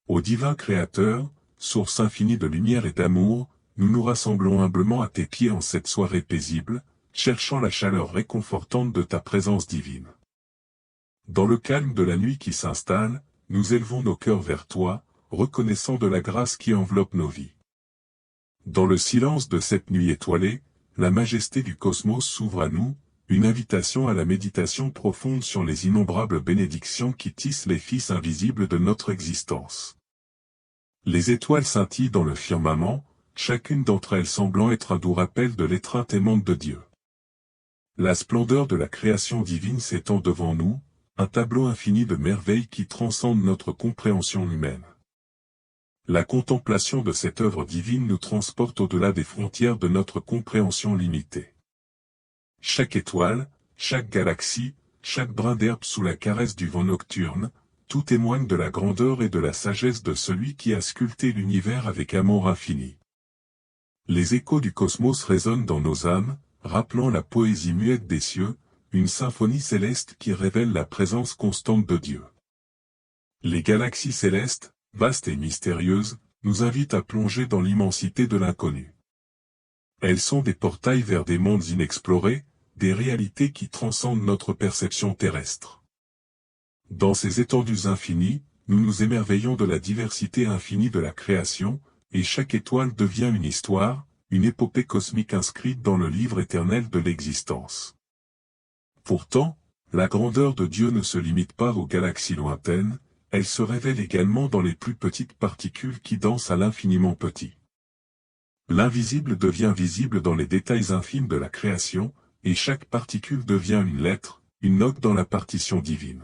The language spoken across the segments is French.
Au divin Créateur, source infinie de lumière et d'amour, nous nous rassemblons humblement à tes pieds en cette soirée paisible, cherchant la chaleur réconfortante de ta présence divine. Dans le calme de la nuit qui s'installe, nous élevons nos cœurs vers toi, reconnaissant de la grâce qui enveloppe nos vies. Dans le silence de cette nuit étoilée, la majesté du cosmos s'ouvre à nous, une invitation à la méditation profonde sur les innombrables bénédictions qui tissent les fils invisibles de notre existence. Les étoiles scintillent dans le firmament, chacune d'entre elles semblant être un doux rappel de l'étreinte aimante de Dieu. La splendeur de la création divine s'étend devant nous, un tableau infini de merveilles qui transcende notre compréhension humaine. La contemplation de cette œuvre divine nous transporte au-delà des frontières de notre compréhension limitée. Chaque étoile, chaque galaxie, chaque brin d'herbe sous la caresse du vent nocturne, tout témoigne de la grandeur et de la sagesse de celui qui a sculpté l'univers avec amour infini. Les échos du cosmos résonnent dans nos âmes, rappelant la poésie muette des cieux, une symphonie céleste qui révèle la présence constante de Dieu. Les galaxies célestes, vastes et mystérieuses, nous invitent à plonger dans l'immensité de l'inconnu. Elles sont des portails vers des mondes inexplorés, des réalités qui transcendent notre perception terrestre. Dans ces étendues infinies, nous nous émerveillons de la diversité infinie de la création, et chaque étoile devient une histoire, une épopée cosmique inscrite dans le livre éternel de l'existence. Pourtant, la grandeur de Dieu ne se limite pas aux galaxies lointaines, elle se révèle également dans les plus petites particules qui dansent à l'infiniment petit. L'invisible devient visible dans les détails infimes de la création, et chaque particule devient une lettre, une note dans la partition divine.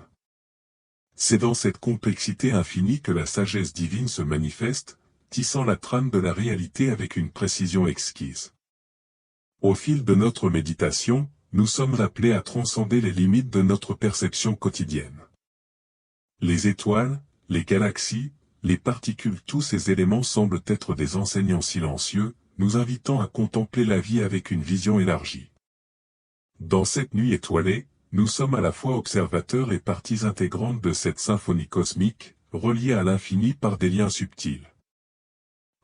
C'est dans cette complexité infinie que la sagesse divine se manifeste, tissant la trame de la réalité avec une précision exquise. Au fil de notre méditation, nous sommes appelés à transcender les limites de notre perception quotidienne. Les étoiles, les galaxies, les particules, tous ces éléments semblent être des enseignants silencieux, nous invitant à contempler la vie avec une vision élargie. Dans cette nuit étoilée, nous sommes à la fois observateurs et parties intégrantes de cette symphonie cosmique, reliée à l'infini par des liens subtils.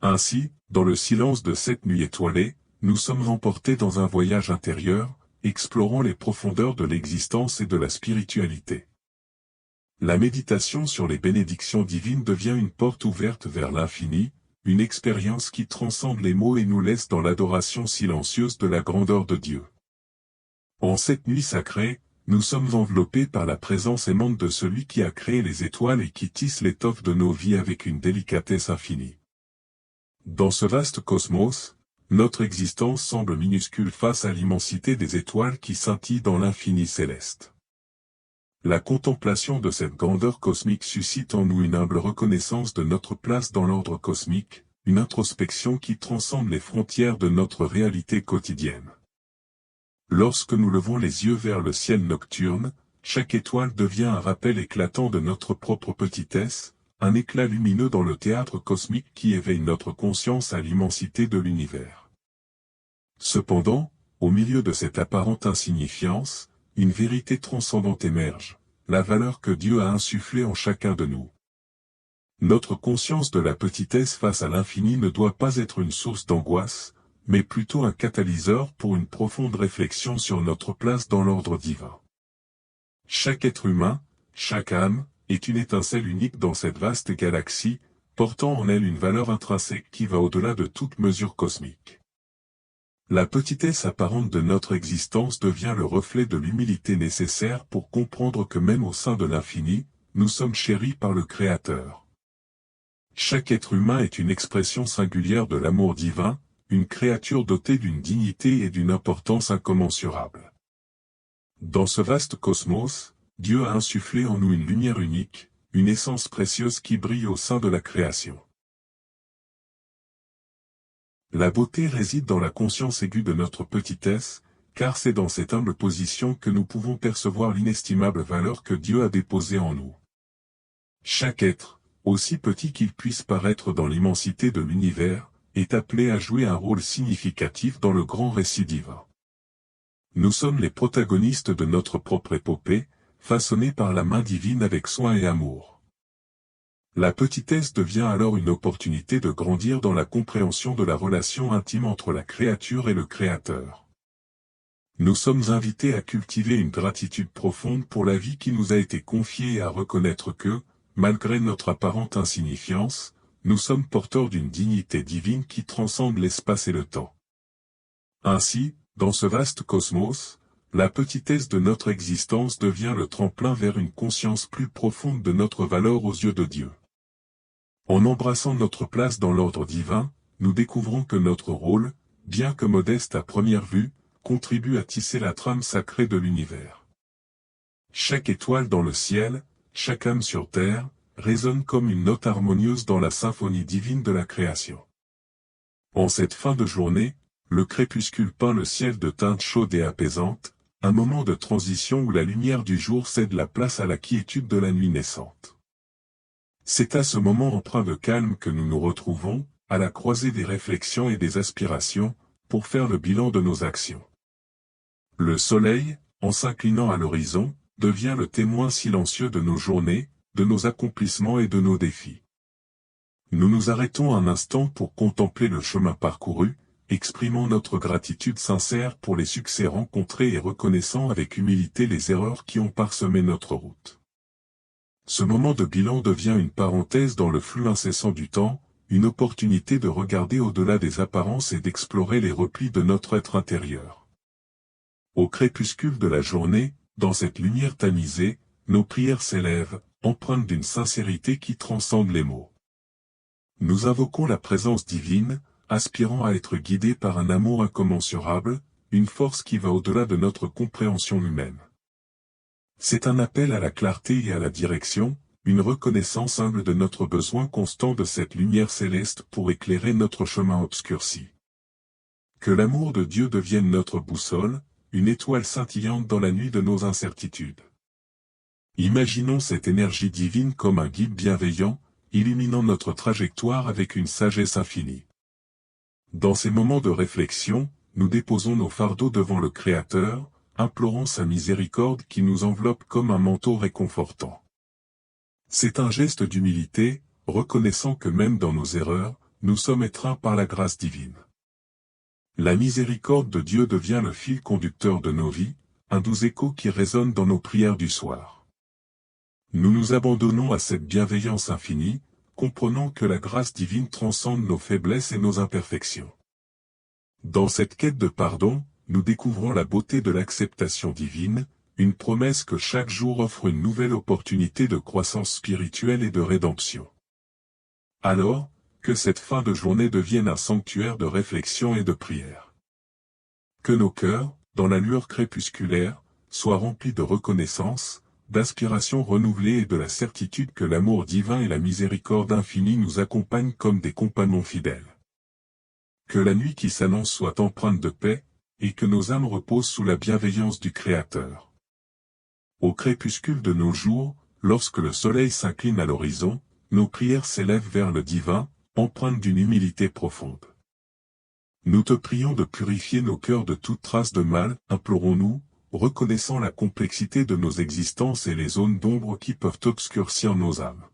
Ainsi, dans le silence de cette nuit étoilée, nous sommes emportés dans un voyage intérieur, explorant les profondeurs de l'existence et de la spiritualité. La méditation sur les bénédictions divines devient une porte ouverte vers l'infini, une expérience qui transcende les mots et nous laisse dans l'adoration silencieuse de la grandeur de Dieu. En cette nuit sacrée, nous sommes enveloppés par la présence aimante de celui qui a créé les étoiles et qui tisse l'étoffe de nos vies avec une délicatesse infinie. Dans ce vaste cosmos, notre existence semble minuscule face à l'immensité des étoiles qui scintillent dans l'infini céleste. La contemplation de cette grandeur cosmique suscite en nous une humble reconnaissance de notre place dans l'ordre cosmique, une introspection qui transcende les frontières de notre réalité quotidienne. Lorsque nous levons les yeux vers le ciel nocturne, chaque étoile devient un rappel éclatant de notre propre petitesse, un éclat lumineux dans le théâtre cosmique qui éveille notre conscience à l'immensité de l'univers. Cependant, au milieu de cette apparente insignifiance, une vérité transcendante émerge, la valeur que Dieu a insufflée en chacun de nous. Notre conscience de la petitesse face à l'infini ne doit pas être une source d'angoisse, mais plutôt un catalyseur pour une profonde réflexion sur notre place dans l'ordre divin. Chaque être humain, chaque âme, est une étincelle unique dans cette vaste galaxie, portant en elle une valeur intrinsèque qui va au-delà de toute mesure cosmique. La petitesse apparente de notre existence devient le reflet de l'humilité nécessaire pour comprendre que même au sein de l'infini, nous sommes chéris par le Créateur. Chaque être humain est une expression singulière de l'amour divin, une créature dotée d'une dignité et d'une importance incommensurables. Dans ce vaste cosmos, Dieu a insufflé en nous une lumière unique, une essence précieuse qui brille au sein de la création. La beauté réside dans la conscience aiguë de notre petitesse, car c'est dans cette humble position que nous pouvons percevoir l'inestimable valeur que Dieu a déposée en nous. Chaque être, aussi petit qu'il puisse paraître dans l'immensité de l'univers, est appelé à jouer un rôle significatif dans le grand récit divin. Nous sommes les protagonistes de notre propre épopée, façonnée par la main divine avec soin et amour. La petitesse devient alors une opportunité de grandir dans la compréhension de la relation intime entre la créature et le Créateur. Nous sommes invités à cultiver une gratitude profonde pour la vie qui nous a été confiée et à reconnaître que, malgré notre apparente insignifiance, nous sommes porteurs d'une dignité divine qui transcende l'espace et le temps. Ainsi, dans ce vaste cosmos, la petitesse de notre existence devient le tremplin vers une conscience plus profonde de notre valeur aux yeux de Dieu. En embrassant notre place dans l'ordre divin, nous découvrons que notre rôle, bien que modeste à première vue, contribue à tisser la trame sacrée de l'univers. Chaque étoile dans le ciel, chaque âme sur terre, résonne comme une note harmonieuse dans la symphonie divine de la création. En cette fin de journée, le crépuscule peint le ciel de teintes chaudes et apaisantes, un moment de transition où la lumière du jour cède la place à la quiétude de la nuit naissante. C'est à ce moment empreint de calme que nous nous retrouvons, à la croisée des réflexions et des aspirations, pour faire le bilan de nos actions. Le soleil, en s'inclinant à l'horizon, devient le témoin silencieux de nos journées, de nos accomplissements et de nos défis. Nous nous arrêtons un instant pour contempler le chemin parcouru, exprimant notre gratitude sincère pour les succès rencontrés et reconnaissant avec humilité les erreurs qui ont parsemé notre route. Ce moment de bilan devient une parenthèse dans le flux incessant du temps, une opportunité de regarder au-delà des apparences et d'explorer les replis de notre être intérieur. Au crépuscule de la journée, dans cette lumière tamisée, nos prières s'élèvent, empreintes d'une sincérité qui transcende les mots. Nous invoquons la présence divine, aspirant à être guidés par un amour incommensurable, une force qui va au-delà de notre compréhension humaine. C'est un appel à la clarté et à la direction, une reconnaissance humble de notre besoin constant de cette lumière céleste pour éclairer notre chemin obscurci. Que l'amour de Dieu devienne notre boussole, une étoile scintillante dans la nuit de nos incertitudes. Imaginons cette énergie divine comme un guide bienveillant, illuminant notre trajectoire avec une sagesse infinie. Dans ces moments de réflexion, nous déposons nos fardeaux devant le Créateur, implorant sa miséricorde qui nous enveloppe comme un manteau réconfortant. C'est un geste d'humilité, reconnaissant que même dans nos erreurs, nous sommes étreints par la grâce divine. La miséricorde de Dieu devient le fil conducteur de nos vies, un doux écho qui résonne dans nos prières du soir. Nous nous abandonnons à cette bienveillance infinie, comprenant que la grâce divine transcende nos faiblesses et nos imperfections. Dans cette quête de pardon, nous découvrons la beauté de l'acceptation divine, une promesse que chaque jour offre une nouvelle opportunité de croissance spirituelle et de rédemption. Alors, que cette fin de journée devienne un sanctuaire de réflexion et de prière. Que nos cœurs, dans la lueur crépusculaire, soient remplis de reconnaissance, d'aspiration renouvelée et de la certitude que l'amour divin et la miséricorde infinie nous accompagnent comme des compagnons fidèles. Que la nuit qui s'annonce soit empreinte de paix, et que nos âmes reposent sous la bienveillance du Créateur. Au crépuscule de nos jours, lorsque le soleil s'incline à l'horizon, nos prières s'élèvent vers le divin, empreintes d'une humilité profonde. Nous te prions de purifier nos cœurs de toute trace de mal, implorons-nous, reconnaissant la complexité de nos existences et les zones d'ombre qui peuvent obscurcir nos âmes.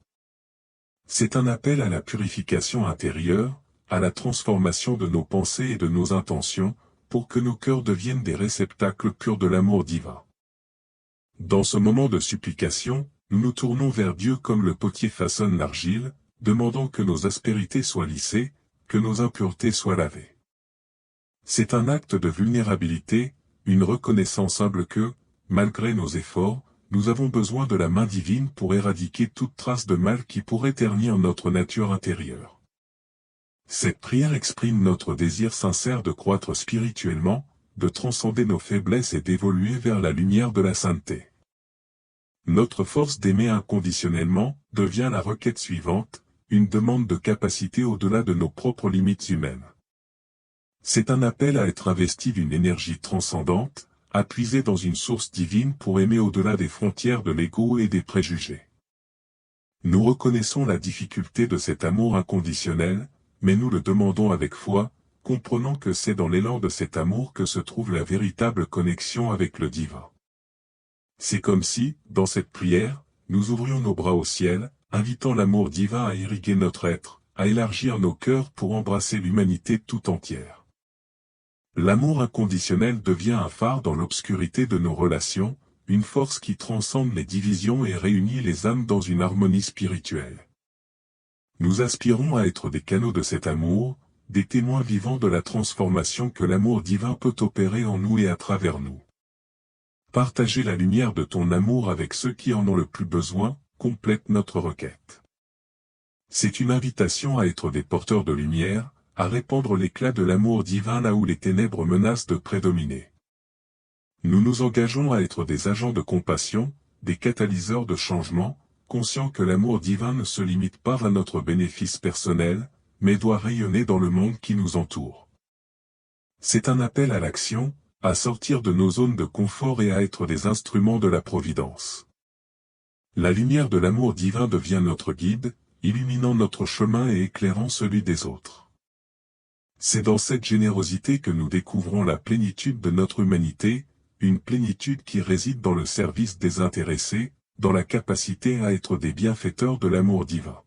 C'est un appel à la purification intérieure, à la transformation de nos pensées et de nos intentions, pour que nos cœurs deviennent des réceptacles purs de l'amour divin. Dans ce moment de supplication, nous nous tournons vers Dieu comme le potier façonne l'argile, demandant que nos aspérités soient lissées, que nos impuretés soient lavées. C'est un acte de vulnérabilité, une reconnaissance humble que, malgré nos efforts, nous avons besoin de la main divine pour éradiquer toute trace de mal qui pourrait ternir notre nature intérieure. Cette prière exprime notre désir sincère de croître spirituellement, de transcender nos faiblesses et d'évoluer vers la lumière de la sainteté. Notre force d'aimer inconditionnellement devient la requête suivante, une demande de capacité au-delà de nos propres limites humaines. C'est un appel à être investi d'une énergie transcendante, à puiser dans une source divine pour aimer au-delà des frontières de l'ego et des préjugés. Nous reconnaissons la difficulté de cet amour inconditionnel, mais nous le demandons avec foi, comprenant que c'est dans l'élan de cet amour que se trouve la véritable connexion avec le divin. C'est comme si, dans cette prière, nous ouvrions nos bras au ciel, invitant l'amour divin à irriguer notre être, à élargir nos cœurs pour embrasser l'humanité tout entière. L'amour inconditionnel devient un phare dans l'obscurité de nos relations, une force qui transcende les divisions et réunit les âmes dans une harmonie spirituelle. Nous aspirons à être des canaux de cet amour, des témoins vivants de la transformation que l'amour divin peut opérer en nous et à travers nous. Partager la lumière de ton amour avec ceux qui en ont le plus besoin, complète notre requête. C'est une invitation à être des porteurs de lumière, à répandre l'éclat de l'amour divin là où les ténèbres menacent de prédominer. Nous nous engageons à être des agents de compassion, des catalyseurs de changement, conscients que l'amour divin ne se limite pas à notre bénéfice personnel, mais doit rayonner dans le monde qui nous entoure. C'est un appel à l'action, à sortir de nos zones de confort et à être des instruments de la providence. La lumière de l'amour divin devient notre guide, illuminant notre chemin et éclairant celui des autres. C'est dans cette générosité que nous découvrons la plénitude de notre humanité, une plénitude qui réside dans le service désintéressé, dans la capacité à être des bienfaiteurs de l'amour divin.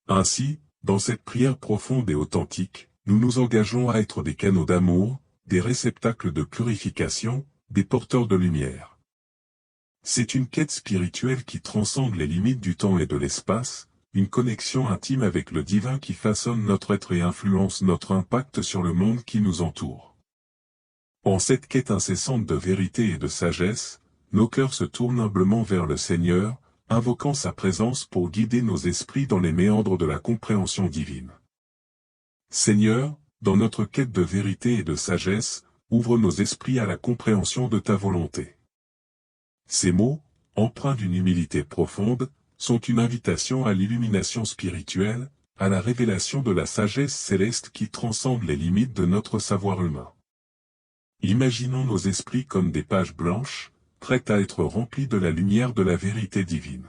Ainsi, dans cette prière profonde et authentique, nous nous engageons à être des canaux d'amour, des réceptacles de purification, des porteurs de lumière. C'est une quête spirituelle qui transcende les limites du temps et de l'espace, une connexion intime avec le divin qui façonne notre être et influence notre impact sur le monde qui nous entoure. En cette quête incessante de vérité et de sagesse, nos cœurs se tournent humblement vers le Seigneur, invoquant sa présence pour guider nos esprits dans les méandres de la compréhension divine. Seigneur, dans notre quête de vérité et de sagesse, ouvre nos esprits à la compréhension de ta volonté. Ces mots, empreints d'une humilité profonde, sont une invitation à l'illumination spirituelle, à la révélation de la sagesse céleste qui transcende les limites de notre savoir humain. Imaginons nos esprits comme des pages blanches, prêtes à être remplies de la lumière de la vérité divine.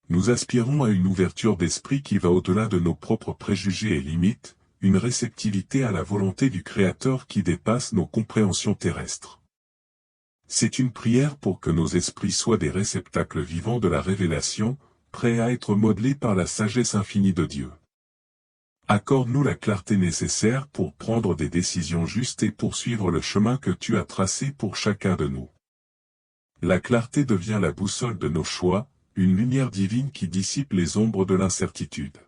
Nous aspirons à une ouverture d'esprit qui va au-delà de nos propres préjugés et limites, une réceptivité à la volonté du Créateur qui dépasse nos compréhensions terrestres. C'est une prière pour que nos esprits soient des réceptacles vivants de la révélation, prêts à être modelés par la sagesse infinie de Dieu. Accorde-nous la clarté nécessaire pour prendre des décisions justes et poursuivre le chemin que tu as tracé pour chacun de nous. La clarté devient la boussole de nos choix, une lumière divine qui dissipe les ombres de l'incertitude.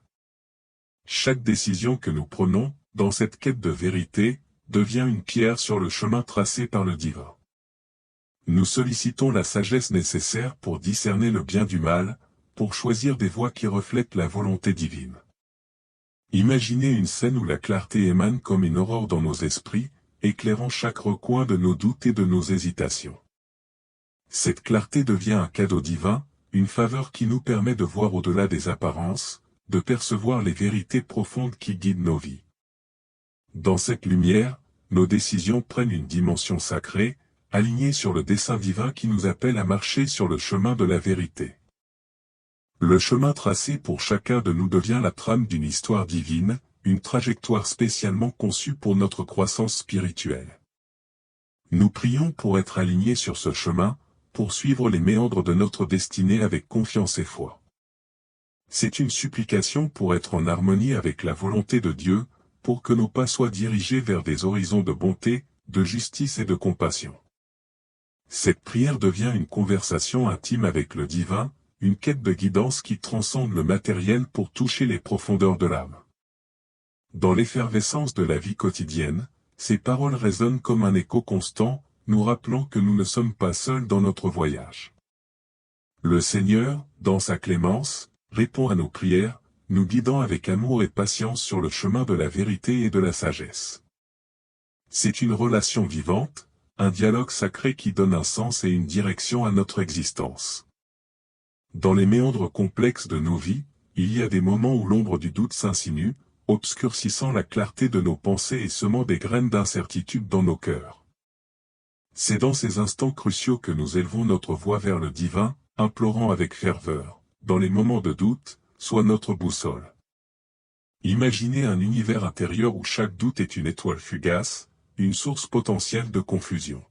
Chaque décision que nous prenons, dans cette quête de vérité, devient une pierre sur le chemin tracé par le divin. Nous sollicitons la sagesse nécessaire pour discerner le bien du mal, pour choisir des voies qui reflètent la volonté divine. Imaginez une scène où la clarté émane comme une aurore dans nos esprits, éclairant chaque recoin de nos doutes et de nos hésitations. Cette clarté devient un cadeau divin, une faveur qui nous permet de voir au-delà des apparences, de percevoir les vérités profondes qui guident nos vies. Dans cette lumière, nos décisions prennent une dimension sacrée, alignée sur le dessein divin qui nous appelle à marcher sur le chemin de la vérité. Le chemin tracé pour chacun de nous devient la trame d'une histoire divine, une trajectoire spécialement conçue pour notre croissance spirituelle. Nous prions pour être alignés sur ce chemin, pour suivre les méandres de notre destinée avec confiance et foi. C'est une supplication pour être en harmonie avec la volonté de Dieu, pour que nos pas soient dirigés vers des horizons de bonté, de justice et de compassion. Cette prière devient une conversation intime avec le divin, une quête de guidance qui transcende le matériel pour toucher les profondeurs de l'âme. Dans l'effervescence de la vie quotidienne, ces paroles résonnent comme un écho constant, nous rappelant que nous ne sommes pas seuls dans notre voyage. Le Seigneur, dans sa clémence, répond à nos prières, nous guidant avec amour et patience sur le chemin de la vérité et de la sagesse. C'est une relation vivante, un dialogue sacré qui donne un sens et une direction à notre existence. Dans les méandres complexes de nos vies, il y a des moments où l'ombre du doute s'insinue, obscurcissant la clarté de nos pensées et semant des graines d'incertitude dans nos cœurs. C'est dans ces instants cruciaux que nous élevons notre voix vers le divin, implorant avec ferveur, dans les moments de doute, sois notre boussole. Imaginez un univers intérieur où chaque doute est une étoile fugace, une source potentielle de confusion.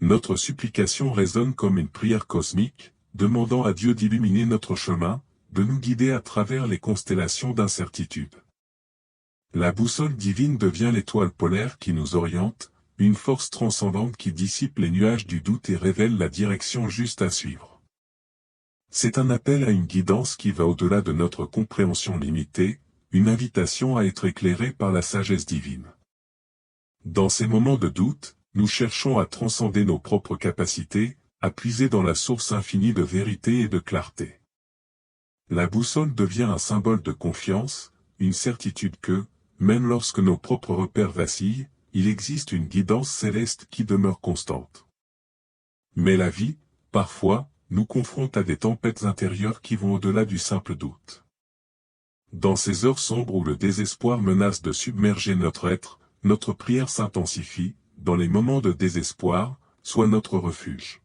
Notre supplication résonne comme une prière cosmique, demandant à Dieu d'illuminer notre chemin, de nous guider à travers les constellations d'incertitude. La boussole divine devient l'étoile polaire qui nous oriente, une force transcendante qui dissipe les nuages du doute et révèle la direction juste à suivre. C'est un appel à une guidance qui va au-delà de notre compréhension limitée, une invitation à être éclairé par la sagesse divine. Dans ces moments de doute, nous cherchons à transcender nos propres capacités, à puiser dans la source infinie de vérité et de clarté. La boussole devient un symbole de confiance, une certitude que, même lorsque nos propres repères vacillent, il existe une guidance céleste qui demeure constante. Mais la vie, parfois, nous confronte à des tempêtes intérieures qui vont au-delà du simple doute. Dans ces heures sombres où le désespoir menace de submerger notre être, notre prière s'intensifie, dans les moments de désespoir, soit notre refuge.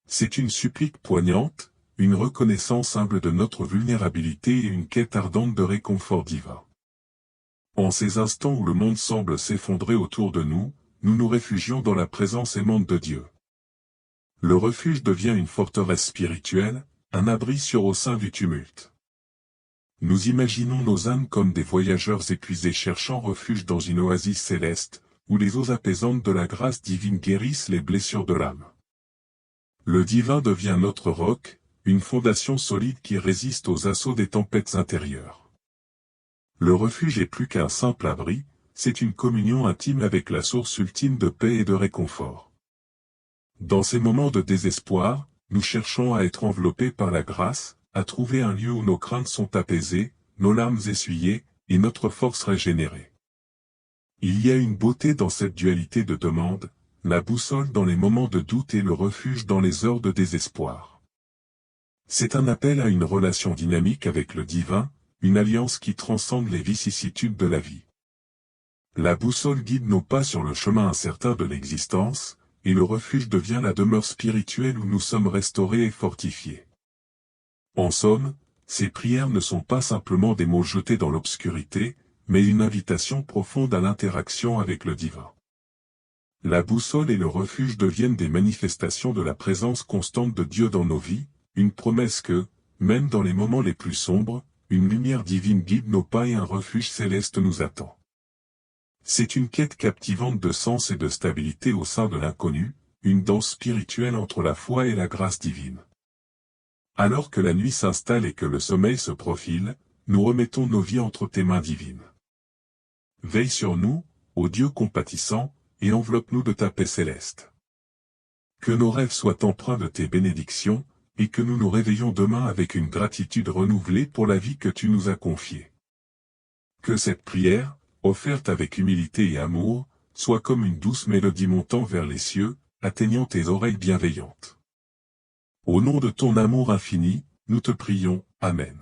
C'est une supplique poignante, une reconnaissance humble de notre vulnérabilité et une quête ardente de réconfort divin. En ces instants où le monde semble s'effondrer autour de nous, nous nous réfugions dans la présence aimante de Dieu. Le refuge devient une forteresse spirituelle, un abri sûr au sein du tumulte. Nous imaginons nos âmes comme des voyageurs épuisés cherchant refuge dans une oasis céleste, où les eaux apaisantes de la grâce divine guérissent les blessures de l'âme. Le divin devient notre roc, une fondation solide qui résiste aux assauts des tempêtes intérieures. Le refuge est plus qu'un simple abri, c'est une communion intime avec la source ultime de paix et de réconfort. Dans ces moments de désespoir, nous cherchons à être enveloppés par la grâce, à trouver un lieu où nos craintes sont apaisées, nos larmes essuyées, et notre force régénérée. Il y a une beauté dans cette dualité de demande, la boussole dans les moments de doute et le refuge dans les heures de désespoir. C'est un appel à une relation dynamique avec le divin, une alliance qui transcende les vicissitudes de la vie. La boussole guide nos pas sur le chemin incertain de l'existence, et le refuge devient la demeure spirituelle où nous sommes restaurés et fortifiés. En somme, ces prières ne sont pas simplement des mots jetés dans l'obscurité, mais une invitation profonde à l'interaction avec le divin. La boussole et le refuge deviennent des manifestations de la présence constante de Dieu dans nos vies, une promesse que, même dans les moments les plus sombres, une lumière divine guide nos pas et un refuge céleste nous attend. C'est une quête captivante de sens et de stabilité au sein de l'inconnu, une danse spirituelle entre la foi et la grâce divine. Alors que la nuit s'installe et que le sommeil se profile, nous remettons nos vies entre tes mains divines. Veille sur nous, ô Dieu compatissant, et enveloppe-nous de ta paix céleste. Que nos rêves soient empreints de tes bénédictions, et que nous nous réveillons demain avec une gratitude renouvelée pour la vie que tu nous as confiée. Que cette prière, offerte avec humilité et amour, soit comme une douce mélodie montant vers les cieux, atteignant tes oreilles bienveillantes. Au nom de ton amour infini, nous te prions, Amen.